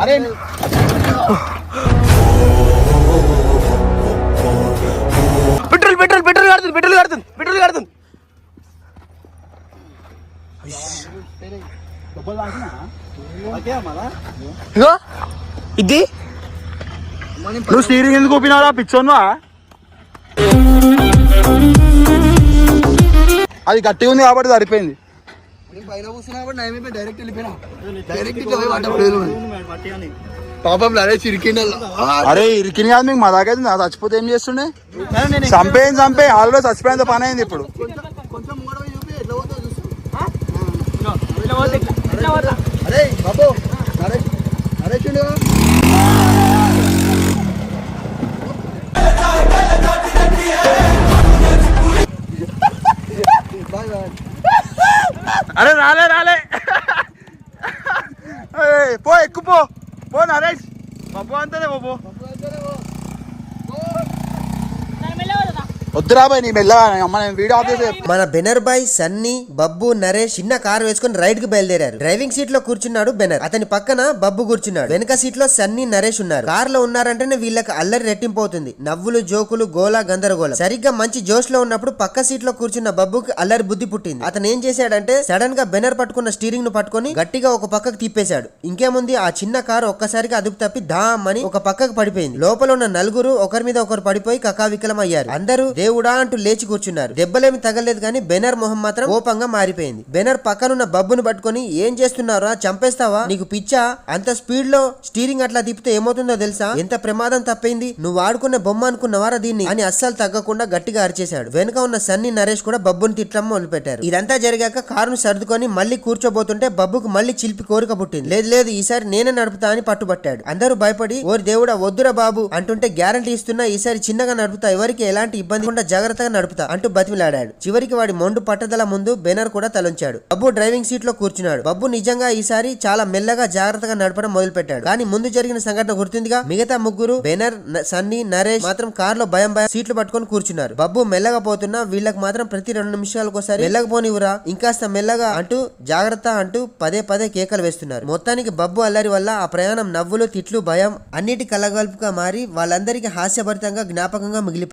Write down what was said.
అరే petrol petrol petrol కాడుతుంది petrol కాడుతుంది పెట్రోల్ కాడుతుంది. ఇగో ఇది నువ్వు స్టీరింగ్ ఎందుకు ఊపినావురా పిచ్చోన్వా? అది గట్టిగా ఉంది కాబట్టి సరిపోయింది. అరే ఇరికిని కాదు మీకు మదాకైతే నా చచ్చిపోతే ఏం చేస్తుండే? చంపే ఆల్రెడీ చచ్చిపోయేంత పని అయింది ఇప్పుడు. అరే బాబు అరే రాలే పో ఎక్కుపో పో నరేష్ బాబు అంతనే బాబు వద్దురా బాయ్ నీ మెల్లగా అమ్మ నేను వీడియో ఆఫ్ చేసే. మన బెనర్ బాయ్ సన్నీ బబ్బు నరేష్ చిన్న కార్ వేసుకుని రైడ్ కి బయలుదేరారు. డ్రైవింగ్ సీట్ లో కూర్చున్నాడు బెనర్, అతని పక్కన బబ్బు కూర్చున్నాడు. వెనక సీట్ లో సన్నీ నరేష్ ఉన్నారు. కార్ లో ఉన్నారంటేనే వీళ్ళకి అల్లరి రెట్టింపు అవుతుంది. నవ్వులు జోకులు గోల గందరగోళం. సరిగ్గా మంచి జోష్ లో ఉన్నప్పుడు పక్క సీట్ లో కూర్చున్న బబ్బుకి అల్లరి బుద్ధి పుట్టింది. అతను ఏం చేశాడంటే సడన్ గా బెనర్ పట్టుకున్న స్టీరింగ్ ను పట్టుకుని గట్టిగా ఒక పక్కకు తిప్పేశాడు. ఇంకేముంది ఆ చిన్న కారు ఒక్కసారిగా అదుపు తప్పి ధామ్ అని ఒక పక్కకు పడిపోయింది. లోపల ఉన్న నలుగురు ఒకరి మీద ఒకరు పడిపోయి కకావికలం అయ్యారు. అందరూ దేవుడా అంటూ లేచి కూర్చున్నారు. దెబ్బలేమి తగలేదు కానీ బెనర్ మొహం మాత్రం కోపంగా మారిపోయింది. బెనర్ పక్కనున్న బబ్బును పట్టుకుని ఏం చేస్తున్నారా, చంపేస్తావా, నీకు పిచ్చా, అంత స్పీడ్ లో స్టీరింగ్ అట్లా తిప్పితే ఏమవుతుందో తెలుసా, ఎంత ప్రమాదం తప్పైంది, నువ్వు ఆడుకున్న బొమ్మ అనుకున్నవారా దీన్ని అని అస్సలు తగ్గకుండా గట్టిగా అరిచేశాడు. వెనుక ఉన్న సన్నీ నరేష్ కూడా బబ్బుని తిట్టడం మొదలు పెట్టారు. ఇదంతా జరిగాక కారును సర్దుకొని మళ్ళీ కూర్చోబోతుంటే బబ్బుకు మళ్ళీ చిలిపి కోరిక పుట్టింది. లేదు ఈసారి నేనే నడుపుతా అని పట్టుబట్టాడు. అందరూ భయపడి ఓరి దేవుడా వద్దురా బాబు అంటుంటే గ్యారంటీ ఇస్తున్నా ఈసారి చిన్నగా నడుపుతా, ఎవరికి ఎలాంటి ఇబ్బంది కూడా జాగ్రత్తగా నడుపుతా అంటూ బతిమిలాడాడు. చివరికి వాడి మొండు పట్టుదల ముందు బెనర్ కూడా తలొంచాడు. బబ్బు డ్రైవింగ్ సీట్ లో కూర్చున్నాడు. బబ్బు నిజంగా ఈసారి చాలా మెల్లగా జాగ్రత్తగా నడపడం మొదలు పెట్టాడు. కానీ ముందు జరిగిన సంఘటన గుర్తుందిగా. మిగతా ముగ్గురు బెనర్ సన్నీ నరేష్ మాత్రం కార్ లో భయం సీట్లు పట్టుకొని కూర్చున్నారు. బబ్బు మెల్లగా పోతున్నా వీళ్ళకి మాత్రం ప్రతి 2 నిమిషాలకు ఒకసారి మెల్లగా పోనివురా, ఇంకాస్త మెల్లగా అంటూ జాగ్రత్త అంటూ పదే కేకలు వేస్తున్నారు. మొత్తానికి బబ్బు అల్లరి వల్ల ఆ ప్రయాణం నవ్వులు తిట్లు భయం అన్నిటి కలగలుపుగా మారి వాళ్ళందరికీ హాస్యభరితంగా జ్ఞాపకంగా మిగిలిపోయింది.